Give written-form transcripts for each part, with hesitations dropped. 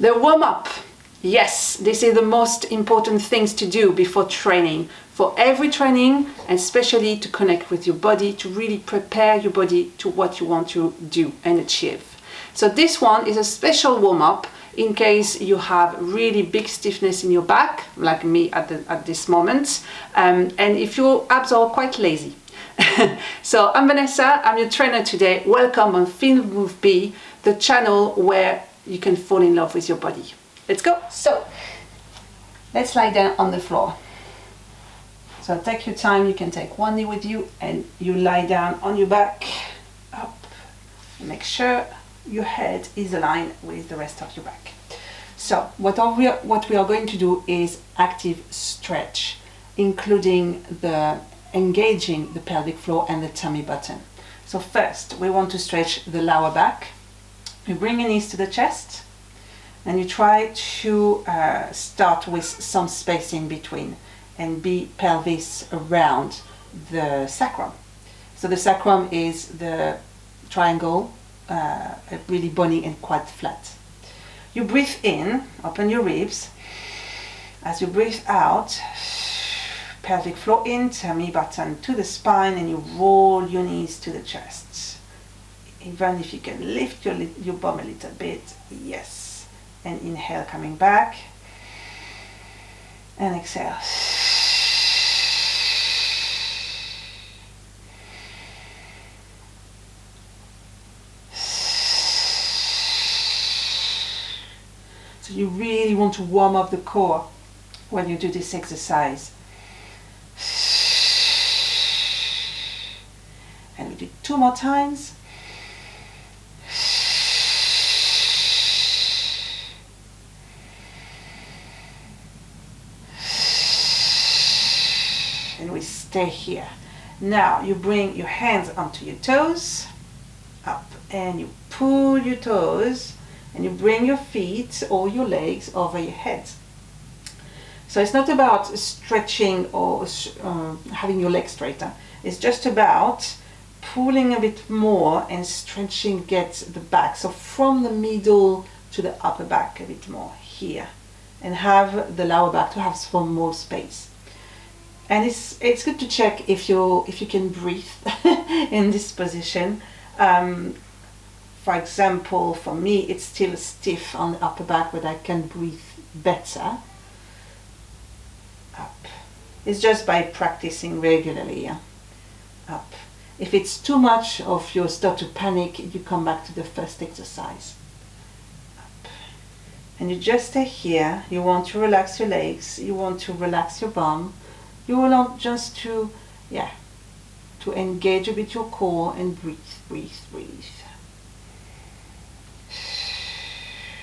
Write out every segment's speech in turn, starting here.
The warm-up. Yes, this is the most important things to do before training. For every training, and especially to connect with your body, to really prepare your body to what you want to do and achieve. So this one is a special warm-up in case you have really big stiffness in your back, like me at this moment, and if your abs are quite lazy. So I'm Vanessa, I'm your trainer today. Welcome on Feel.Move.Be, the channel where you can fall in love with your body. Let's go. So let's lie down on the floor. So take your time, you can take one knee with you and you lie down on your back, up, and make sure your head is aligned with the rest of your back. So what we are going to do is active stretch, including engaging the pelvic floor and the tummy button. So first we want to stretch the lower back. You bring your knees to the chest and you try to start with some space in between and be pelvis around the sacrum. So the sacrum is the triangle, really bony and quite flat. You breathe in, open your ribs. As you breathe out, pelvic floor in, tummy button to the spine, and you roll your knees to the chest. Even if you can lift your bum a little bit, yes. And inhale, coming back, and exhale. So you really want to warm up the core when you do this exercise. And we do 2 more times. And we stay here. Now you bring your hands onto your toes, up, and you pull your toes, and you bring your feet or your legs over your head. So it's not about stretching or having your legs straighter. It's just about pulling a bit more and stretching, get the back. So from the middle to the upper back a bit more here, and have the lower back to have some more space. And it's good to check if you can breathe in this position. For example, for me, it's still stiff on the upper back, but I can breathe better. Up. It's just by practicing regularly. Yeah? Up. If it's too much of you start to panic, you come back to the first exercise. Up. And you just stay here. You want to relax your legs. You want to relax your bum. You want just to engage a bit your core and breathe, breathe, breathe.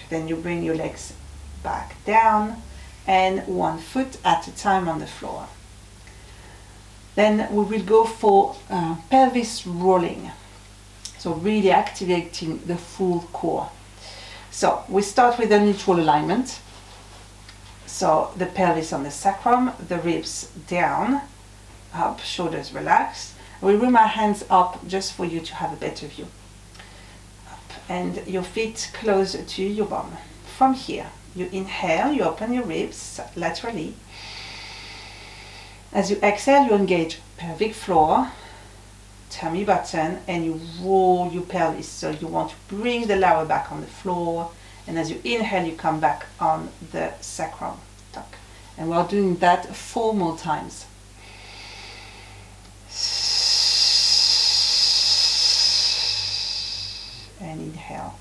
Then you bring your legs back down and 1 foot at a time on the floor. Then we will go for pelvis rolling. So really activating the full core. So we start with a neutral alignment. So the pelvis on the sacrum, the ribs down, up, shoulders relaxed. We bring my hands up just for you to have a better view. And your feet close to your bum. From here, you inhale, you open your ribs laterally. As you exhale, you engage pelvic floor, tummy button, and you roll your pelvis. So you want to bring the lower back on the floor. And as you inhale, you come back on the sacrum. Tuck. And we're doing that 4 more times. And inhale.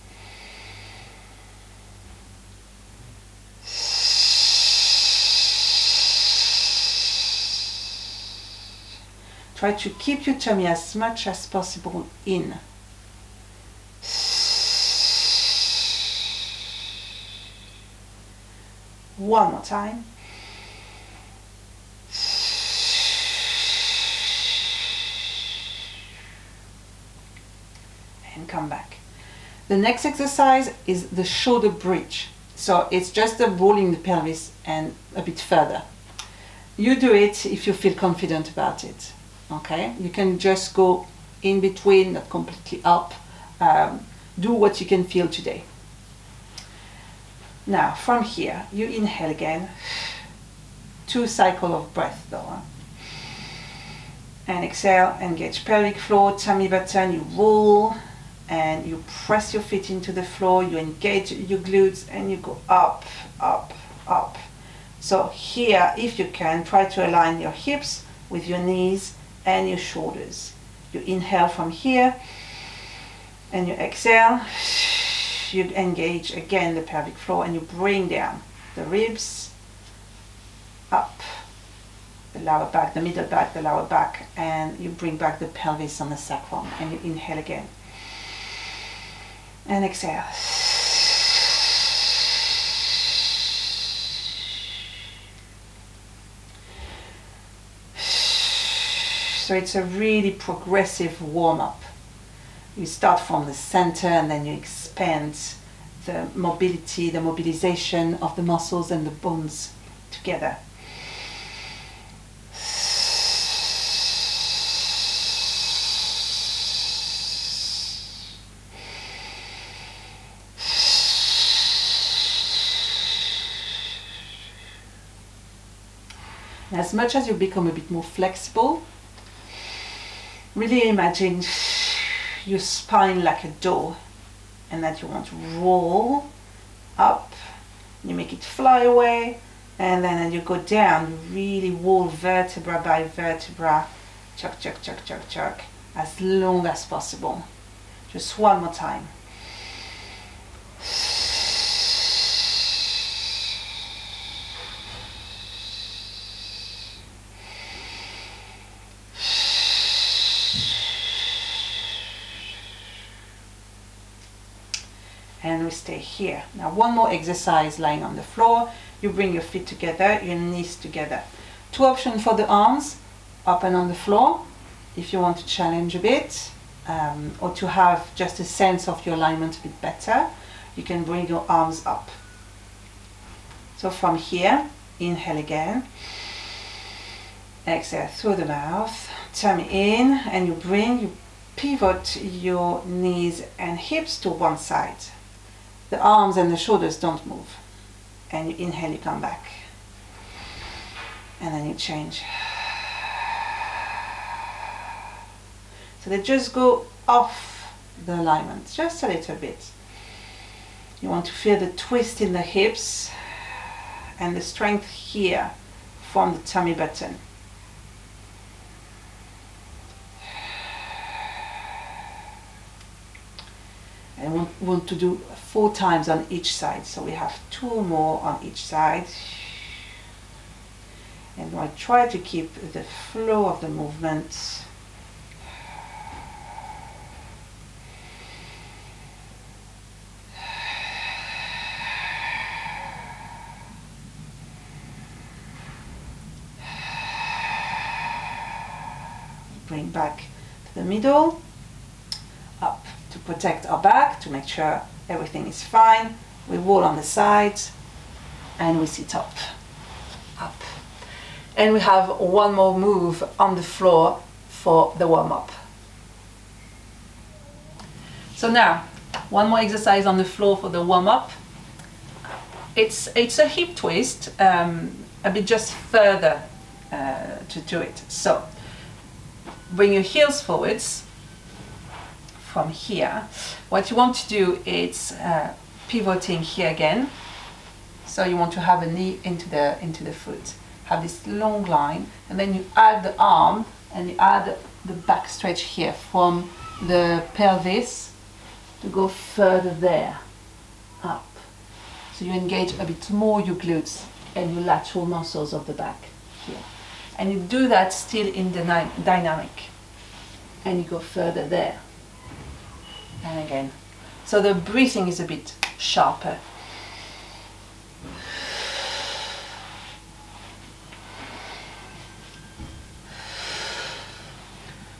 Try to keep your tummy as much as possible in. One more time. And come back. The next exercise is the shoulder bridge. So it's just rolling the pelvis and a bit further. You do it if you feel confident about it. Okay? You can just go in between, not completely up. Do what you can feel today. Now from here you inhale again, 2 cycles of breath though, huh? And exhale, engage pelvic floor, tummy button, you roll and you press your feet into the floor, you engage your glutes and you go up, up, up. So here, if you can, try to align your hips with your knees and your shoulders. You inhale from here and you exhale, you engage again the pelvic floor and you bring down the ribs, up, the lower back, the middle back, the lower back, and you bring back the pelvis on the sacrum and you inhale again. And exhale. So it's a really progressive warm-up. You start from the center and then you expand the mobility, the mobilization of the muscles and the bones together. As much as you become a bit more flexible, really imagine your spine like a door and that you want to roll up, you make it fly away, and then as you go down, you really roll vertebra by vertebra, chuck, chuck, chuck, chuck, chuck, as long as possible. Just one more time. And we stay here. Now one more exercise lying on the floor. You bring your feet together, your knees together. 2 options for the arms, up and on the floor, if you want to challenge a bit, or to have just a sense of your alignment a bit better, you can bring your arms up. So from here, inhale again, exhale through the mouth, tummy in, and you pivot your knees and hips to one side. The arms and the shoulders don't move. And you inhale, you come back. And then you change. So they just go off the alignment, just a little bit. You want to feel the twist in the hips and the strength here from the tummy button. And we want to do 4 times on each side. So we have 2 more on each side. And I try to keep the flow of the movement. Bring back to the middle, up to protect our back, to make sure everything is fine. We roll on the sides and we sit up. And we have one more move on the floor for the warm-up. So now, one more exercise on the floor for the warm-up. It's a hip twist, a bit just further to do it. So, bring your heels forwards from here. What you want to do is pivoting here again. So you want to have a knee into the foot. Have this long line, and then you add the arm and you add the back stretch here from the pelvis to go further there, up. So you engage a bit more your glutes and your lateral muscles of the back here. And you do that still in the dynamic. And you go further there. And again. So the breathing is a bit sharper.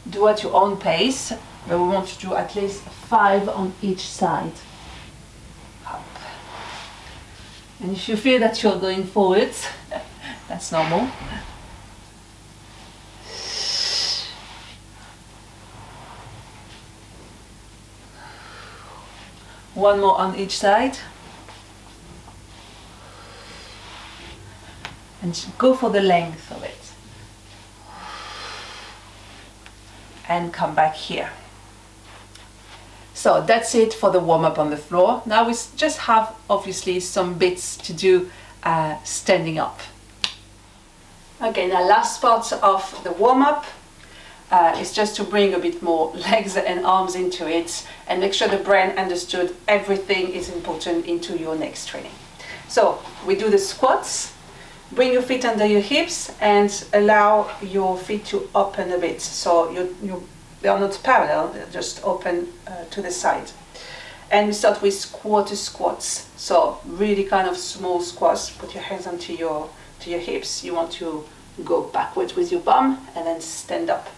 Do at your own pace, but we want to do at least 5 on each side. Up. And if you feel that you're going forwards, that's normal. One more on each side. and go for the length of it. And come back here. So that's it for the warm-up on the floor. Now we just have obviously some bits to do standing up. Okay, now last part of the warm-up is just to bring a bit more legs and arms into it and make sure the brain understood everything is important into your next training. So we do the squats. Bring your feet under your hips and allow your feet to open a bit. So they are not parallel, they're just open to the side. And we start with quarter squats. So really kind of small squats. Put your hands onto your hips. You want to go backwards with your bum and then stand up.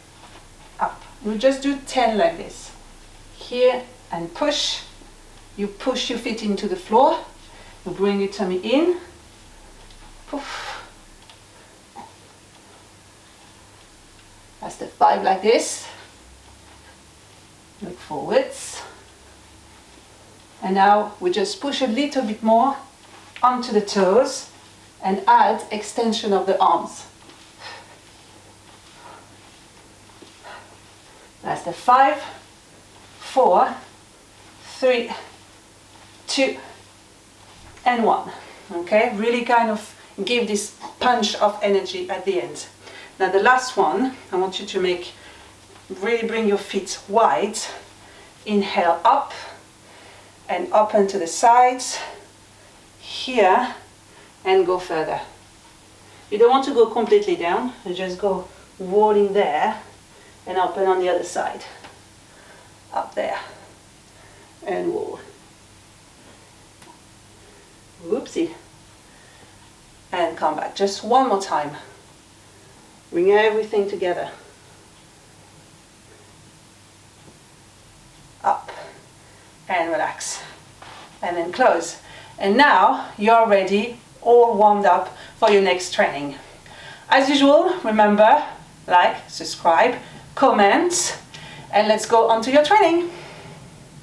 Up. We'll just do 10 like this. Here and push. You push your feet into the floor. You bring your tummy in. Poof. That's the 5 like this. Look forwards. And now we just push a little bit more onto the toes and add extension of the arms. That's the 5, 4, 3, 2, and 1. Okay, really kind of give this punch of energy at the end. Now the last one, I want you to really bring your feet wide. Inhale up and open to the sides, here, and go further. You don't want to go completely down, you just go rolling there and open on the other side. Up there and roll. Whoopsie. And come back. Just one more time. Bring everything together. Up and relax. And then close. And now you're ready, all warmed up for your next training. As usual, remember, like, subscribe, comment, and let's go on to your training.